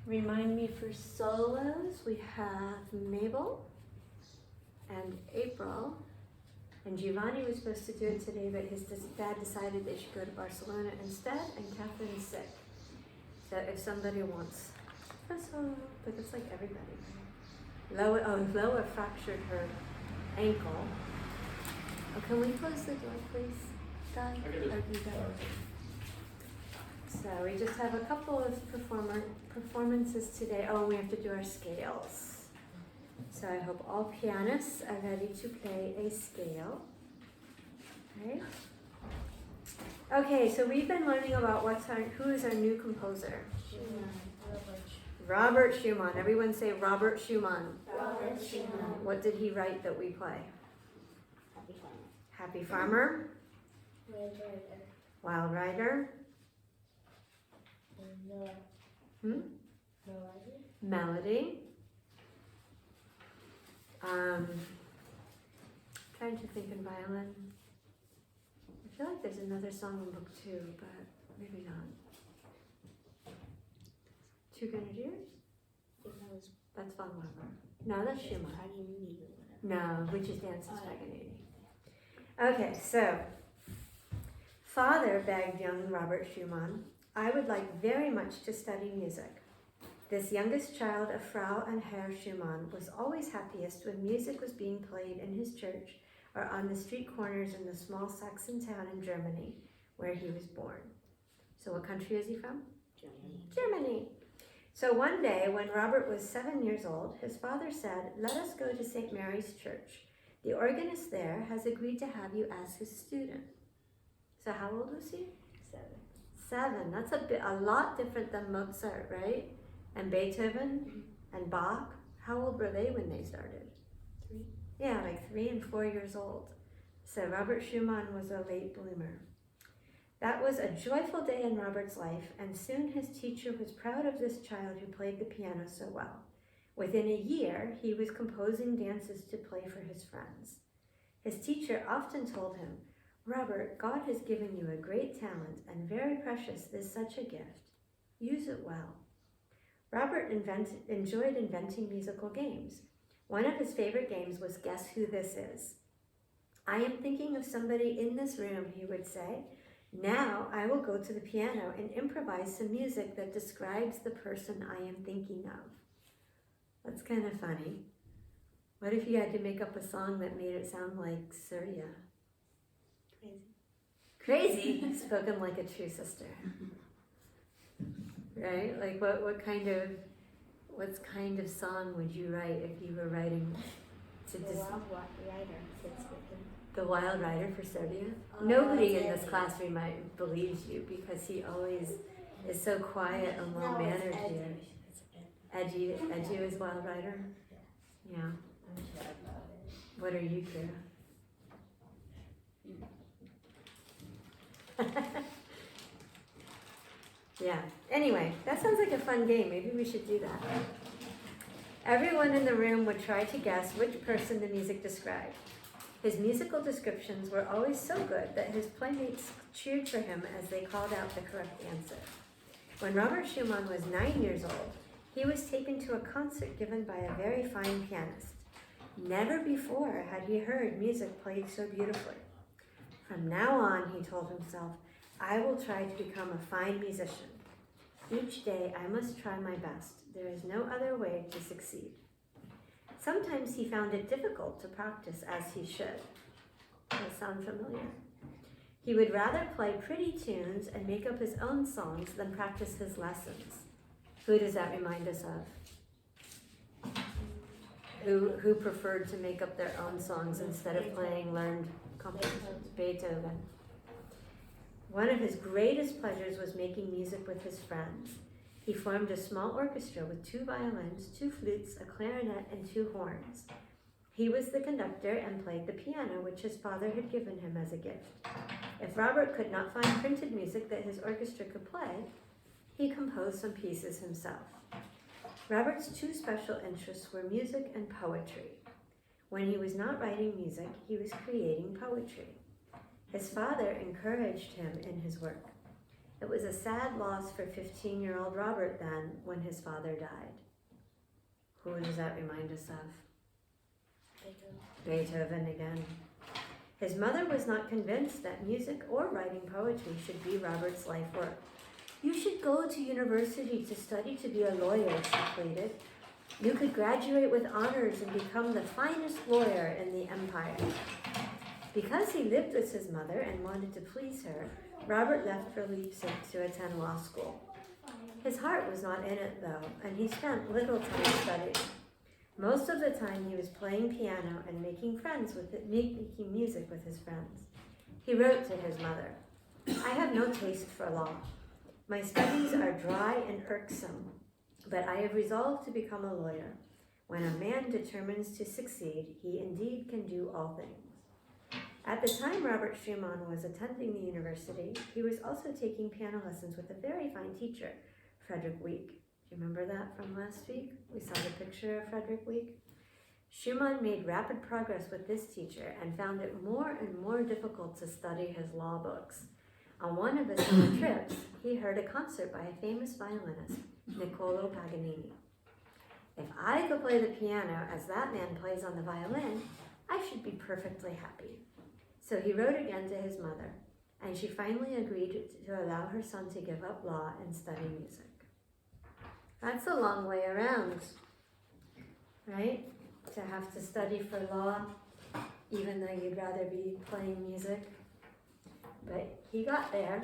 Remind me for solos, we have Mabel and April. And Giovanni was supposed to do it today, but his dad decided they should go to Barcelona instead, and Catherine's sick. So if somebody wants a solo, but it's like everybody. Loa fractured her ankle. Oh, can we close the door, please, Guy? So we just have a couple of performances today. Oh, we have to do our scales. So I hope all pianists are ready to play a scale. Right? Okay, so we've been learning about who is our new composer? Robert Schumann. Everyone say Robert Schumann. Robert Schumann. What did he write that we play? Happy Farmer. Happy Farmer. Wild Rider. Wild Rider. Melody. Trying to think in violin. I feel like there's another song in book 2, but maybe not. Two Grenadiers? That's Von Weber. No, that's Schumann. No, which is Dances Paganini. Okay, so father begged young Robert Schumann, I would like very much to study music. This youngest child of Frau and Herr Schumann was always happiest when music was being played in his church or on the street corners in the small Saxon town in Germany where he was born. So what country is he from? Germany. So one day when Robert was 7 years old, his father said, let us go to St. Mary's Church. The organist there has agreed to have you as his student. So how old was he? 7. That's a lot different than Mozart, right? And Beethoven and Bach. How old were they when they started? 3. Yeah, like 3 and 4 years old. So Robert Schumann was a late bloomer. That was a joyful day in Robert's life, and soon his teacher was proud of this child who played the piano so well. Within a year, he was composing dances to play for his friends. His teacher often told him, Robert, God has given you a great talent, and very precious is such a gift. Use it well. Robert enjoyed inventing musical games. One of his favorite games was Guess Who This Is. I am thinking of somebody in this room, he would say. Now I will go to the piano and improvise some music that describes the person I am thinking of. That's kind of funny. What if you had to make up a song that made it sound like Surya? Crazy? Spoken like a true sister. Right? Like what kind of song would you write if you were writing to Wild Rider fits with him. The Wild Rider for Surya? Nobody in this classroom believes you because he always is so quiet and well-mannered here. Edgy is Wild Rider? Yeah. What are you, Kira? Yeah. Anyway, that sounds like a fun game. Maybe we should do that. Everyone in the room would try to guess which person the music described. His musical descriptions were always so good that his playmates cheered for him as they called out the correct answer. When Robert Schumann was 9 years old, he was taken to a concert given by a very fine pianist. Never before had he heard music played so beautifully. From now on, he told himself, I will try to become a fine musician. Each day I must try my best. There is no other way to succeed. Sometimes he found it difficult to practice as he should. Does that sound familiar? He would rather play pretty tunes and make up his own songs than practice his lessons. Who does that remind us of? Who preferred to make up their own songs instead of playing learned compositions? Beethoven. One of his greatest pleasures was making music with his friends. He formed a small orchestra with 2 violins, 2 flutes, a clarinet, and 2 horns. He was the conductor and played the piano, which his father had given him as a gift. If Robert could not find printed music that his orchestra could play, he composed some pieces himself. Robert's 2 special interests were music and poetry. When he was not writing music, he was creating poetry. His father encouraged him in his work. It was a sad loss for 15-year-old Robert then when his father died. Who does that remind us of? Beethoven again. His mother was not convinced that music or writing poetry should be Robert's life work. "You should go to university to study to be a lawyer," she pleaded. "You could graduate with honors and become the finest lawyer in the empire." Because he lived with his mother and wanted to please her, Robert left for Leipzig to attend law school. His heart was not in it, though, and he spent little time studying. Most of the time he was playing piano and making music with his friends. He wrote to his mother, "I have no taste for law. My studies are dry and irksome, but I have resolved to become a lawyer. When a man determines to succeed, he indeed can do all things." At the time Robert Schumann was attending the university, he was also taking piano lessons with a very fine teacher, Frederick Wieck. Do you remember that from last week? We saw the picture of Frederick Wieck. Schumann made rapid progress with this teacher and found it more and more difficult to study his law books. On one of his summer trips, he heard a concert by a famous violinist, Niccolò Paganini. "If I could play the piano as that man plays on the violin, I should be perfectly happy." So he wrote again to his mother, and she finally agreed to allow her son to give up law and study music. That's a long way around, right? To have to study for law, even though you'd rather be playing music. But he got there.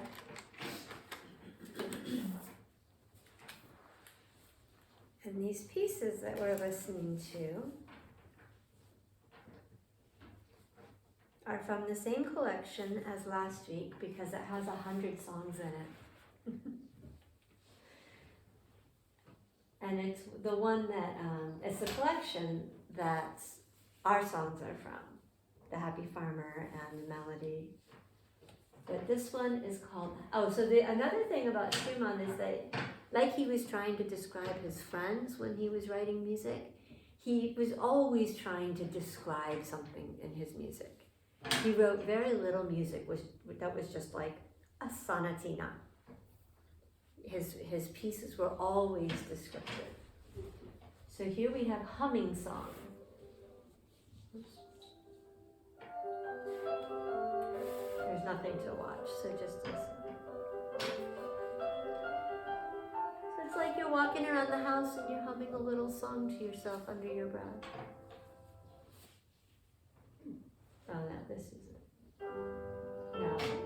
And these pieces that we're listening to are from the same collection as last week because it has 100 songs in it. And it's the one that, it's the collection that our songs are from, The Happy Farmer and The Melody. But this one is called, another thing about Schumann is that, like he was trying to describe his friends when he was writing music, he was always trying to describe something in his music. He wrote very little music that was just like a sonatina. His pieces were always descriptive. So here we have Humming Song. There's nothing to watch, so just listen. So it's like you're walking around the house and you're humming a little song to yourself under your breath. Oh, no, this is it. No. Yeah, this is it.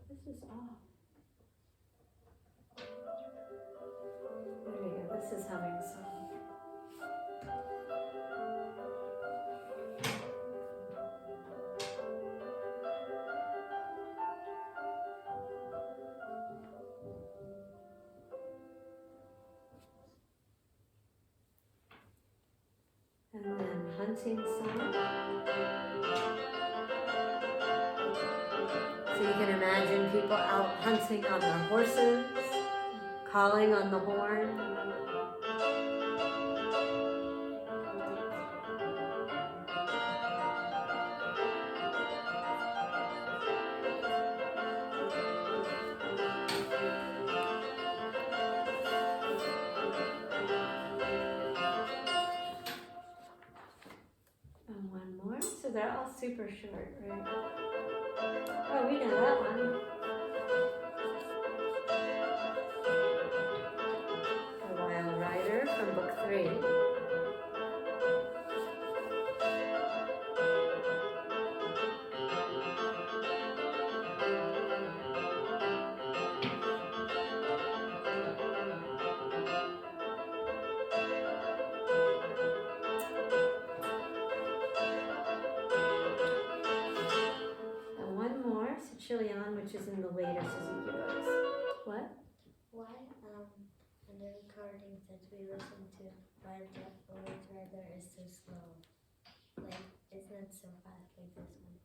This is off. There we go. This is Humming Song. And then Hunting Song. So you can imagine people out hunting on their horses, calling on the horn. And one more. So they're all super short, right? Oh, we know that one. The Wild Rider from Book 3. And one more, Sicilian, which is in the later Suzuki books. What? Why we listen to why the words rather is so slow. Like, it's not so fast like this one.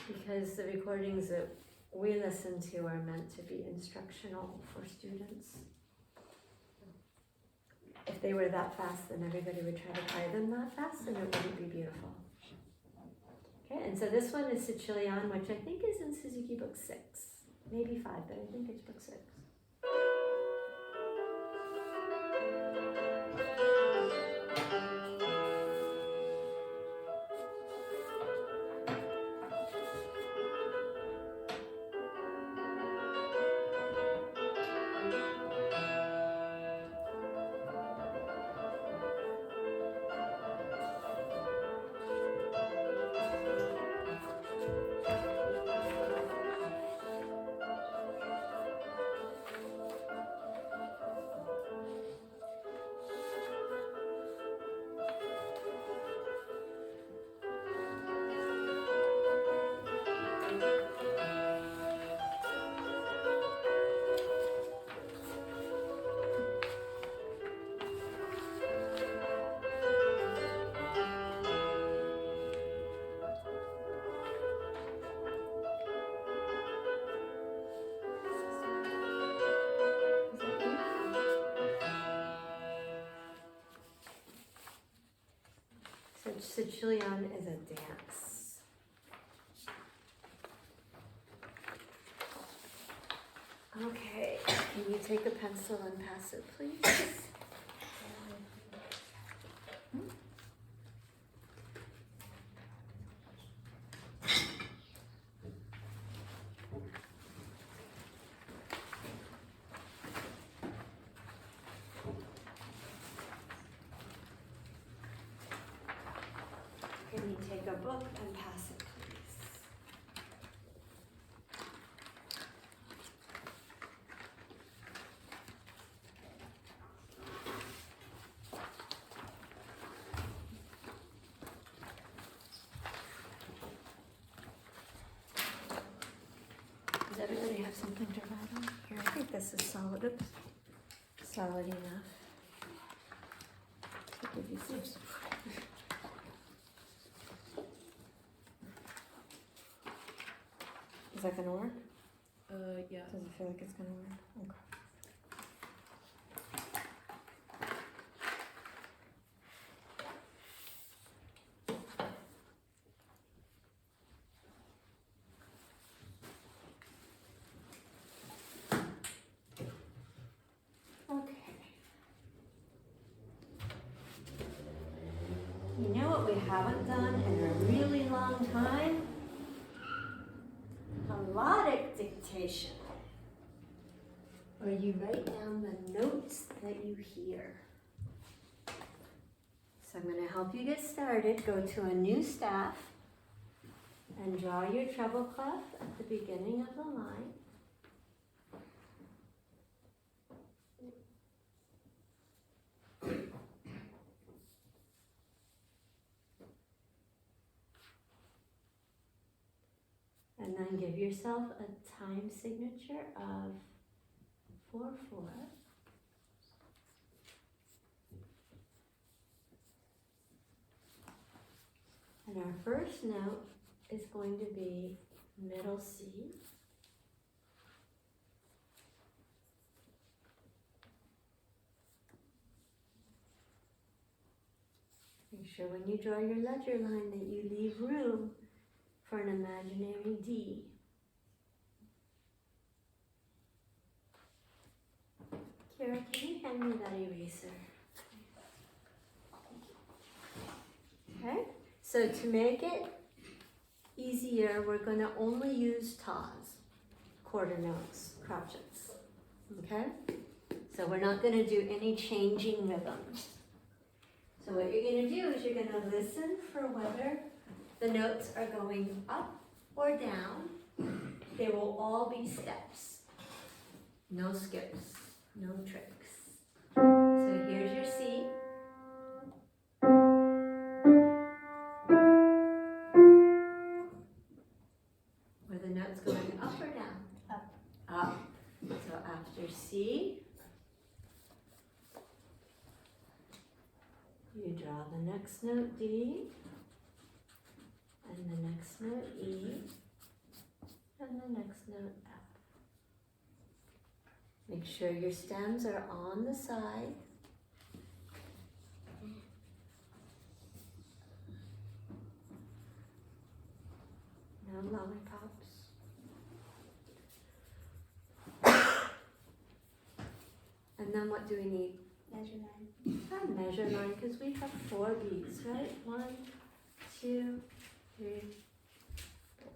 Because the recordings that we listen to are meant to be instructional for students. If they were that fast, then everybody would try to play them that fast and it wouldn't be beautiful. Okay, and so this one is Sicilian, which I think is in Suzuki Book 6. Maybe 5, but I think it's Book 6. So Sicilian is a dance. Okay, can you take a pencil and pass it, please? Can you take a book and pass it, please? Does everybody have something to write on? Here, I think this is solid. Oops. Solid enough. To give you some support. Is that gonna work? Yeah. Does it feel like it's gonna work? Okay. Okay. You know what we haven't done in a really long time? Melodic dictation, where you write down the notes that you hear. So I'm going to help you get started. Go to a new staff and draw your treble clef at the beginning of the line. And then give yourself a time signature of 4/4. And our first note is going to be middle C. Make sure when you draw your ledger line that you leave room for an imaginary D. Kira, can you hand me that eraser? Okay, so to make it easier, we're going to only use tas, quarter notes, crotchets. Okay? So we're not going to do any changing rhythms. So what you're going to do is you're going to listen for whether the notes are going up or down. They will all be steps. No skips, no tricks. So here's your C. Were the notes going up or down? Up. Up. So after C, You draw the next note D, and the next note E, and the next note F. Make sure your stems are on the side. No lollipops. And then what do we need? Measure line. A measure line, because we have 4 beats, right? 1, 2, 3, 4.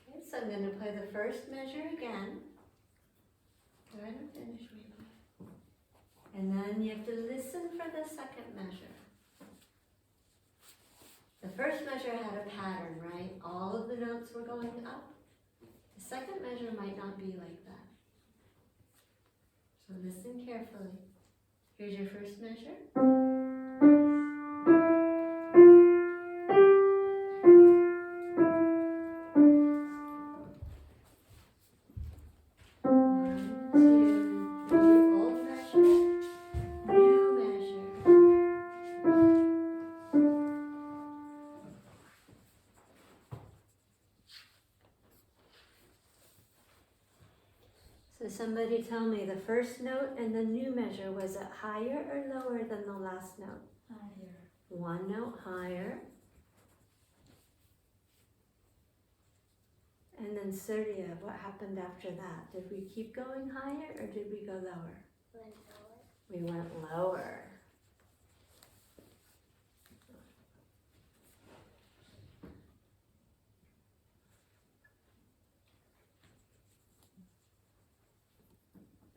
Okay, so I'm going to play the first measure again. Go ahead and finish reading. And then you have to listen for the second measure. The first measure had a pattern, right? All of the notes were going up. The second measure might not be like that. So listen carefully. Here's your first measure. So somebody tell me the first note and the new measure, was it higher or lower than the last note? Higher. 1 note higher. And then Surya, what happened after that? Did we keep going higher or did we go lower? Went lower. We went lower.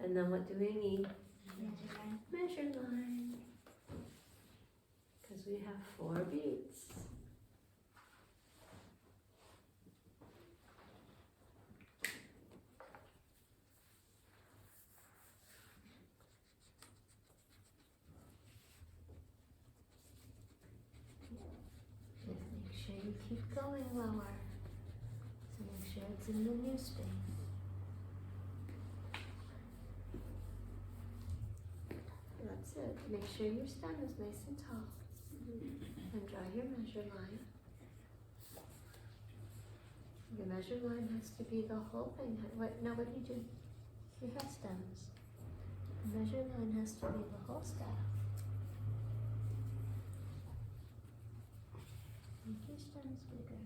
And then what do we need? Measure line. Measure line. Because we have 4 beats. Just make sure you keep going lower. So make sure it's in the new space. That's it. Make sure your stem is nice and tall. And draw your measure line. Your measure line has to be the whole thing. What do you do? You have stems. The measure line has to be the whole staff. Make your stems bigger.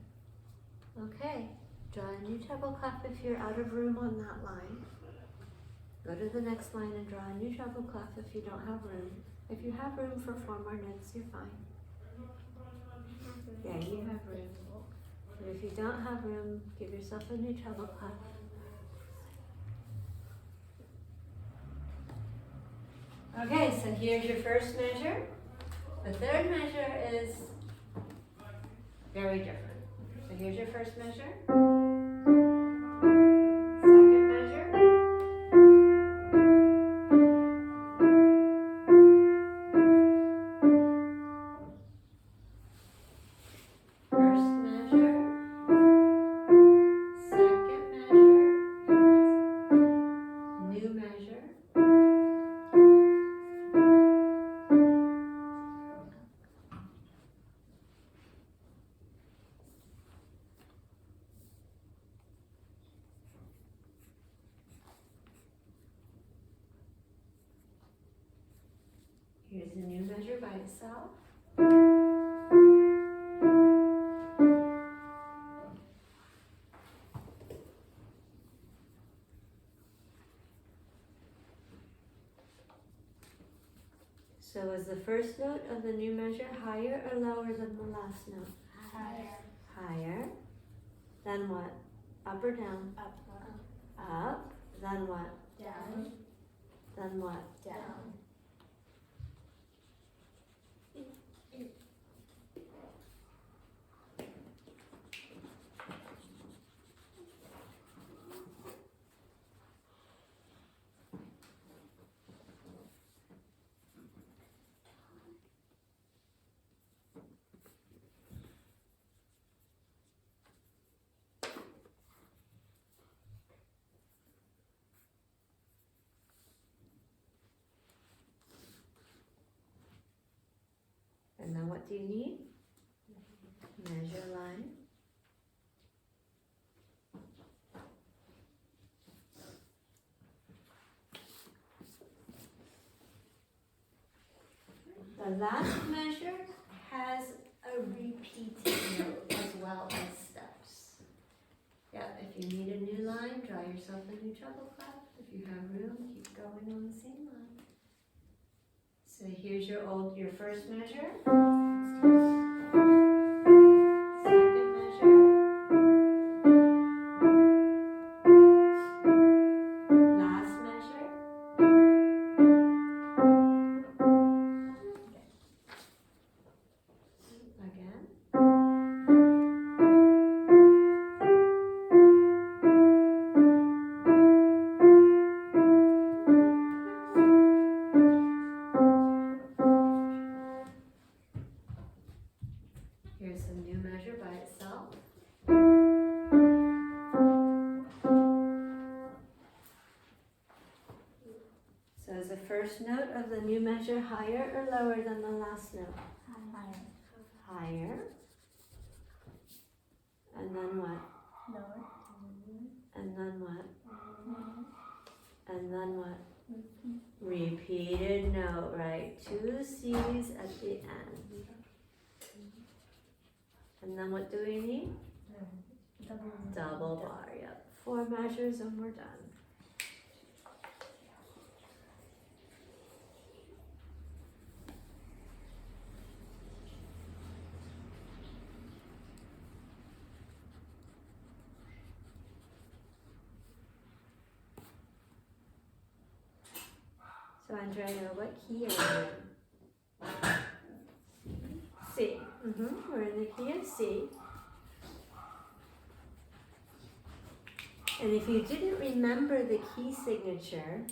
Okay. Draw a new treble clef if you're out of room on that line. Go to the next line and draw a new treble clef if you don't have room. If you have room for 4 more notes, you're fine. Yeah, you have room. But if you don't have room, give yourself a new treble clef. Okay, so here's your first measure. The third measure is very different. So here's your first measure. Second measure. First measure. Second measure. New measure. Here's a new measure by itself. So is the first note of the new measure higher or lower than the last note? Higher. Higher. Then what? Up or down? Up. Up. Then what? Down. Then what? Down. now what do you need? Measure line. The last measure has a repeated note as well as steps. Yep, if you need a new line, draw yourself a new treble clef. If you have room, keep going on the same line. So here's your first measure. Second measure. Last measure. Again. Here's a new measure by itself. So is the first note of the new measure higher or lower than the last note? Higher. Higher. And then what? Lower. And then what? And then what? Repeated note, right? 2 C's at the end. And then what do we need? Double bar, yep. 4 measures and we're done. So Andrea, what key are you in? C. We're in the key of C. And if you didn't remember the key signature,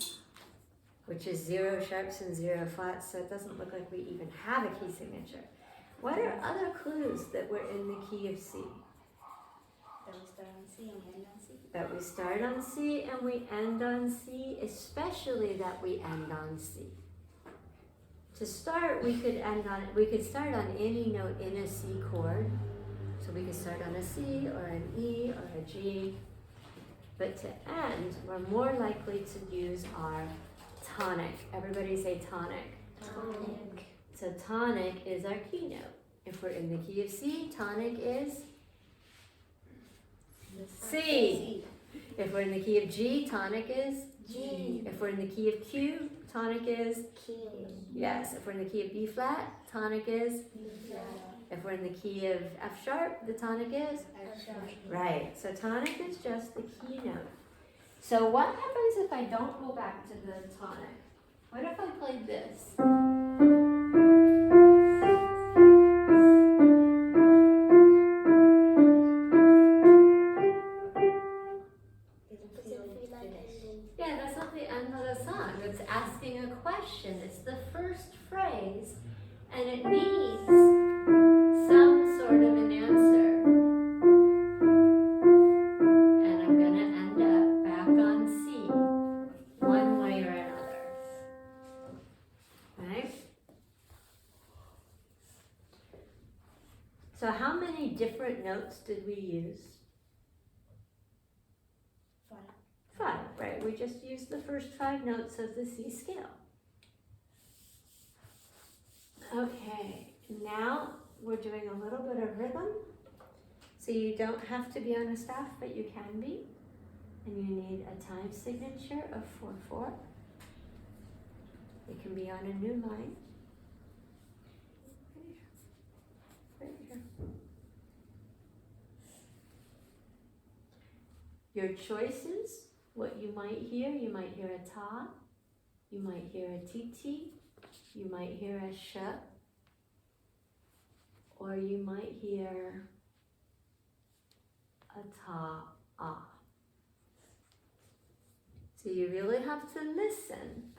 which is 0 sharps and 0 flats, so it doesn't look like we even have a key signature. What are other clues that we're in the key of C? That we start on C and end on C. That we start on C and we end on C, especially that we end on C. To start, we could start on any note in a C chord. So we could start on a C or an E or a G. But to end, we're more likely to use our tonic. Everybody say tonic. Tonic. So tonic is our key note. If we're in the key of C, tonic is C. If we're in the key of G, tonic is G. If we're in the key of Q, tonic is Q. yes. If we're in the key of B flat, tonic is if we're in the key of F sharp, the tonic is right. So tonic is just the key note. So what happens if I don't go back to the tonic? What if I played this? Yeah, that's not the end of the song. It's asking a question. It's the first phrase, and it needs some sort of an answer. And I'm going to end up back on C, one way or another. Right? So how many different notes did we use? 5, right? We just used the first 5 notes of the C scale. Okay, now we're doing a little bit of rhythm. So you don't have to be on a staff, but you can be. And you need a time signature of 4/4. It can be on a new line. Right here. Your choices, what you might hear a ta, you might hear a tt, you might hear a sh, or you might hear a ta, ah. So you really have to listen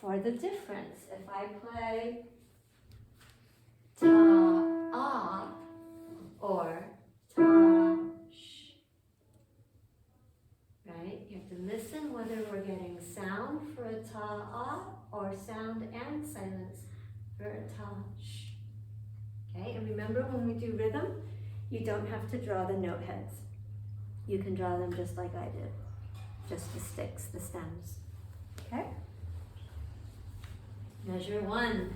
for the difference. If I play ta, ah, or ta, sh, right? You have to listen whether we're getting sound for a ta, ah, or sound and silence for a sh. Okay, and remember when we do rhythm, you don't have to draw the note heads. You can draw them just like I did, just the sticks, the stems. Okay? Measure 1.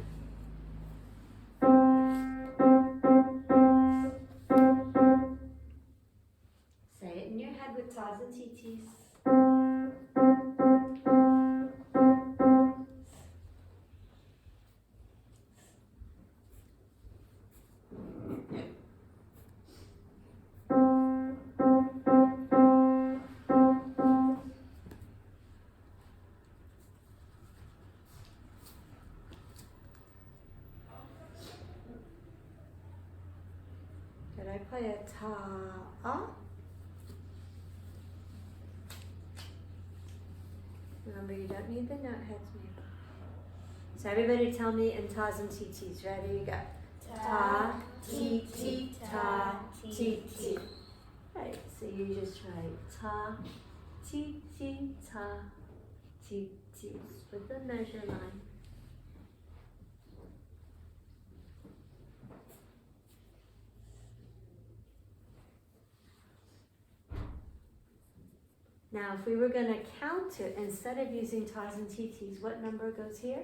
Say it in your head with tas and titis. Did I play a ta? Remember, you don't need the note heads, maybe. So everybody tell me in tas and titis. Ready? You go. Ta, ti, ti, ta, ti, ti. Right, so you just write ta, ti, ti, ta, ti, ti with the measure line. Now, if we were going to count it, instead of using tas and titis, what number goes here?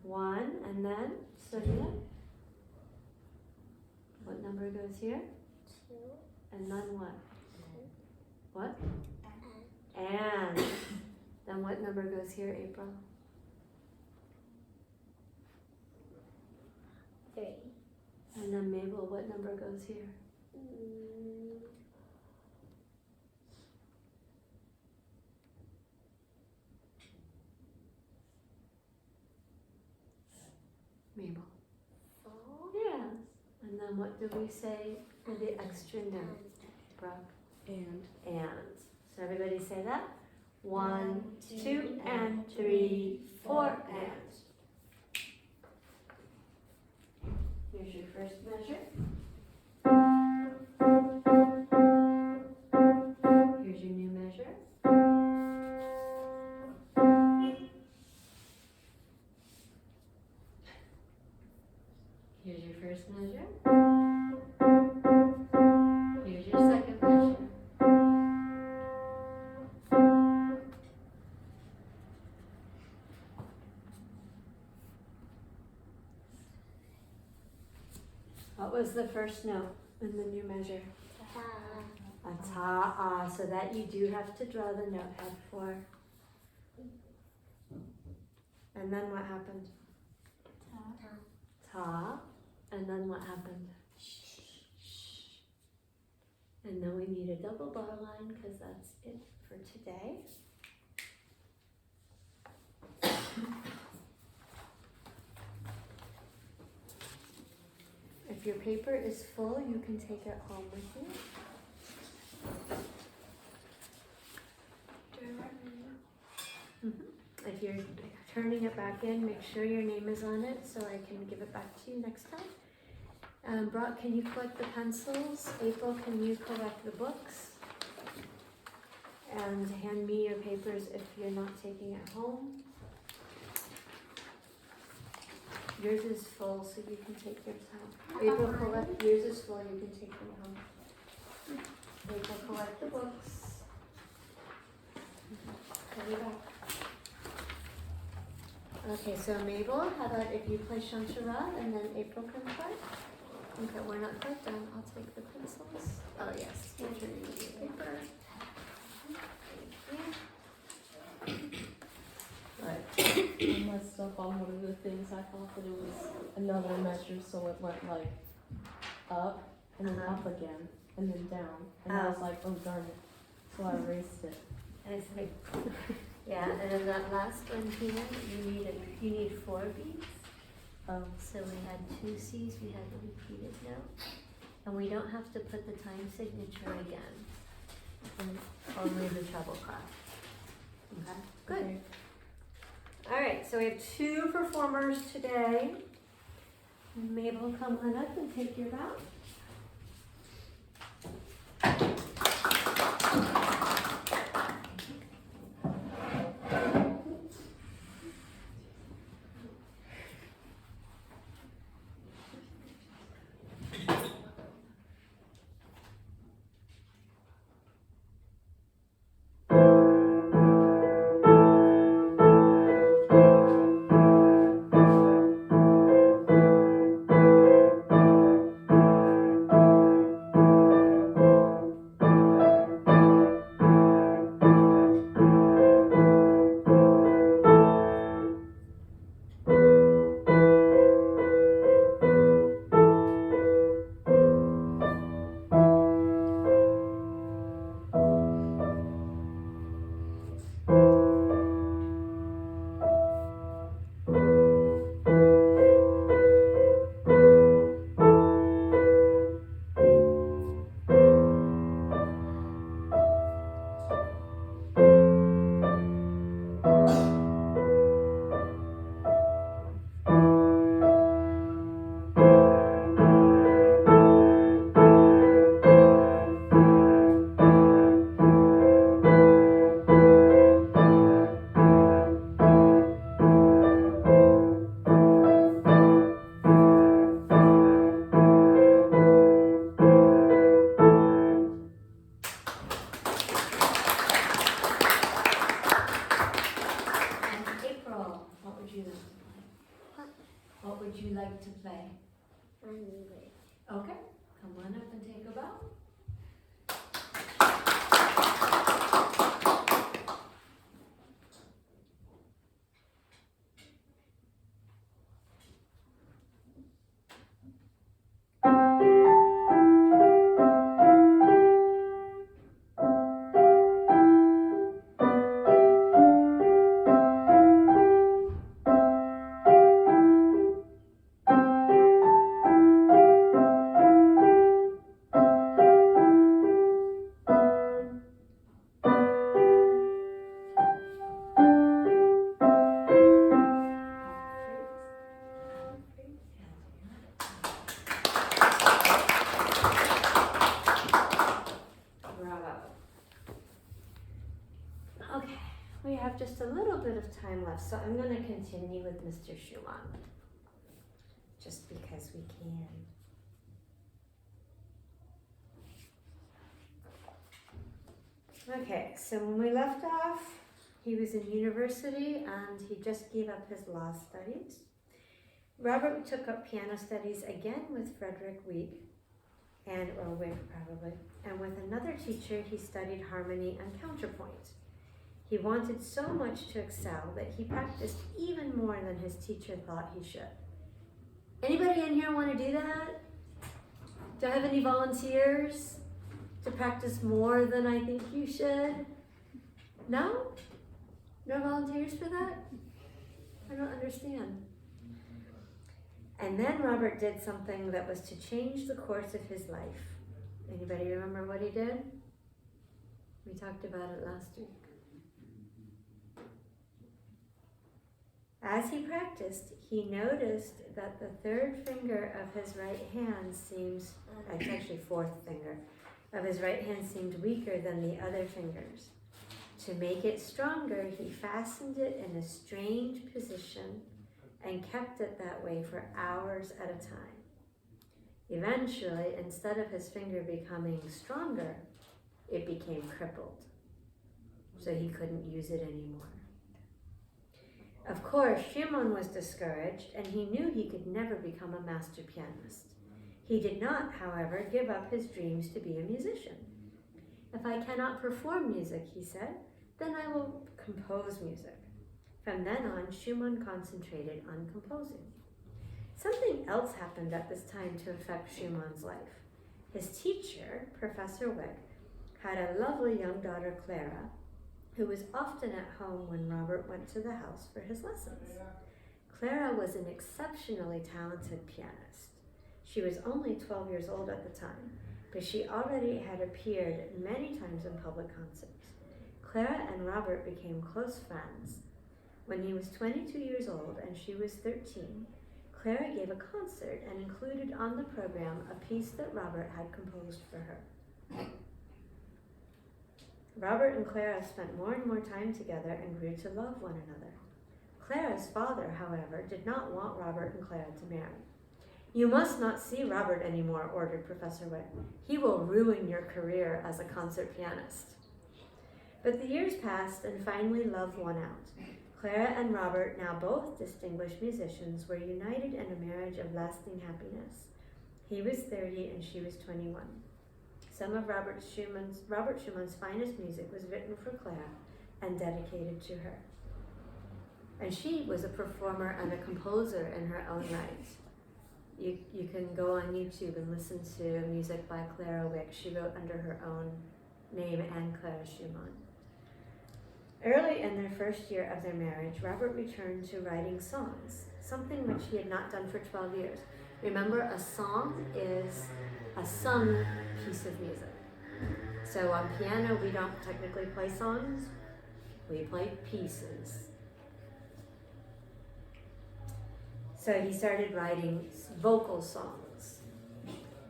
1, and then, Sonia? What number goes here? 2. And then what? What? And. Then what number goes here, April? 3. And then Mabel, what number goes here? Mabel. 4. Yes. And then what do we say for the extra note, Brooke? And. So everybody say that. 1, 2, and 3, 4, and. Here's your first measure. Here's your new measure. Here's your first measure. Here's your second measure. What was the first note in the new measure? A ta, so that you do have to draw the note head for. And then what happened? Ta. And then what happened? Shh. And then we need a double bar line because that's it for today. If your paper is full, you can take it home with you. If you're turning it back in, make sure your name is on it so I can give it back to you next time. Brock, can you collect the pencils? April, can you collect the books? And hand me your papers if you're not taking it home. Yours is full, so you can take yours home. April, collect, yours is full, you can take them home. April, collect the books. Put it back. Okay, so Mabel, how about if you play Shansharad and then April can play? Okay, we're not quite done. I'll take the pencils. Oh yes, you're turning your paper. Right. I messed up on one of the things. I thought that it was another measure, so it went like up and then up again and then down. And I was like, oh darn it. So I erased it. And it's like, yeah, and then that last one here, you need 4 beats. So we had 2 C's, we had the repeated note. And we don't have to put the time signature again. Only the treble clef. Okay, good. Okay. All right, so we have 2 performers today. Mabel, come on up and take your bow. What would you like to play? Language. Okay, come on up and take a bow. Okay, we have just a little bit of time left, so I'm going to continue with Mr. Schumann, just because we can. Okay, so when we left off, he was in university and he just gave up his law studies. Robert took up piano studies again with Frederick Wieg, or Wieg probably, and with another teacher he studied harmony and counterpoint. He wanted so much to excel that he practiced even more than his teacher thought he should. Anybody in here want to do that? Do I have any volunteers to practice more than I think you should? No? No volunteers for that? I don't understand. And then Robert did something that was to change the course of his life. Anybody remember what he did? We talked about it last week. As he practiced, he noticed that the third finger of his right hand seems, it's actually fourth finger, of his right hand seemed weaker than the other fingers. To make it stronger, he fastened it in a strange position and kept it that way for hours at a time. Eventually, instead of his finger becoming stronger, it became crippled, so he couldn't use it anymore. Of course, Schumann was discouraged, and he knew he could never become a master pianist. He did not, however, give up his dreams to be a musician. If I cannot perform music, he said, then I will compose music. From then on, Schumann concentrated on composing. Something else happened at this time to affect Schumann's life. His teacher, Professor Wieg, had a lovely young daughter, Clara, who was often at home when Robert went to the house for his lessons. Clara was an exceptionally talented pianist. She was only 12 years old at the time, but she already had appeared many times in public concerts. Clara and Robert became close friends. When he was 22 years old and she was 13, Clara gave a concert and included on the program a piece that Robert had composed for her. Robert and Clara spent more and more time together and grew to love one another. Clara's father, however, did not want Robert and Clara to marry. You must not see Robert anymore, ordered Professor Wieg. He will ruin your career as a concert pianist. But the years passed and finally love won out. Clara and Robert, now both distinguished musicians, were united in a marriage of lasting happiness. He was 30 and she was 21. Some of Robert Schumann's finest music was written for Clara and dedicated to her. And she was a performer and a composer in her own right. You can go on YouTube and listen to music by Clara Wieg. She wrote under her own name and Clara Schumann. Early in their first year of their marriage, Robert returned to writing songs, something which he had not done for 12 years. Remember, a song is a sung piece of music. So on piano, we don't technically play songs, we play pieces. So he started writing vocal songs.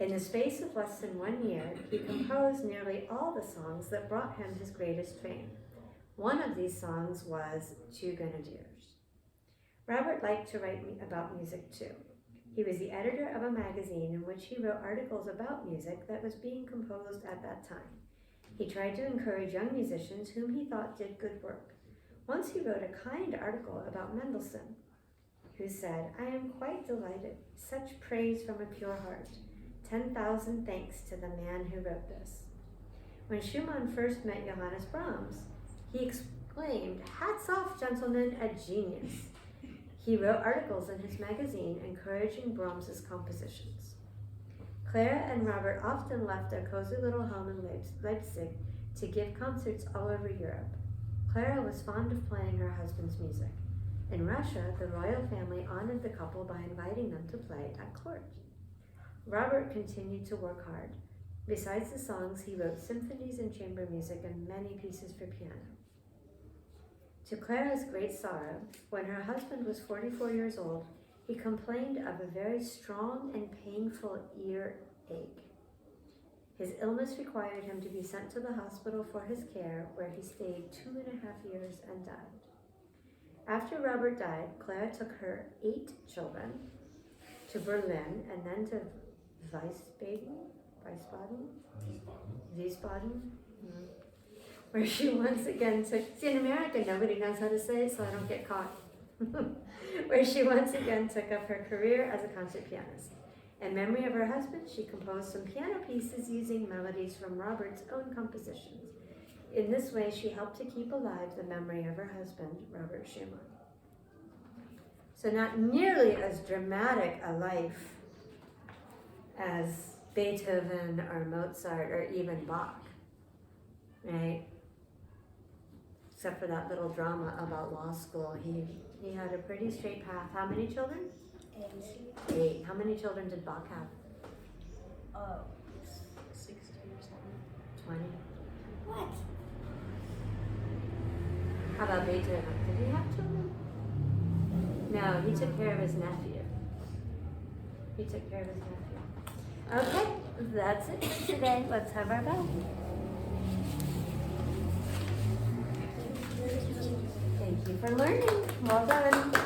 In the space of less than 1 year, he composed nearly all the songs that brought him his greatest fame. One of these songs was Two Grenadiers. Robert liked to write about music too. He was the editor of a magazine in which he wrote articles about music that was being composed at that time. He tried to encourage young musicians whom he thought did good work. Once he wrote a kind article about Mendelssohn. who said, "I am quite delighted. Such praise from a pure heart. 10,000 thanks to the man who wrote this." When Schumann first met Johannes Brahms, he exclaimed, "Hats off, gentlemen, a genius." He wrote articles in his magazine encouraging Brahms's compositions. Clara and Robert often left their cozy little home in Leipzig to give concerts all over Europe. Clara was fond of playing her husband's music. In Russia, the royal family honored the couple by inviting them to play at court. Robert continued to work hard. Besides the songs, he wrote symphonies and chamber music and many pieces for piano. To Clara's great sorrow, when her husband was 44 years old, he complained of a very strong and painful earache. His illness required him to be sent to the hospital for his care, where he stayed 2.5 years and died. After Robert died, Clara took her 8 children to Berlin and then to Wiesbaden, where she once again took, see, in America nobody knows how to say it, so I don't get caught, where she once again took up her career as a concert pianist. In memory of her husband, she composed some piano pieces using melodies from Robert's own compositions. In this way, she helped to keep alive the memory of her husband, Robert Schumann. So not nearly as dramatic a life as Beethoven or Mozart or even Bach, right? Except for that little drama about law school. He had a pretty straight path. How many children? 8. How many children did Bach have? 60 or something. 20. What? How about Beethoven? Did he have children? No, he took care of his nephew. Okay, that's it for today. Let's have our bell. Thank you for learning. Well done.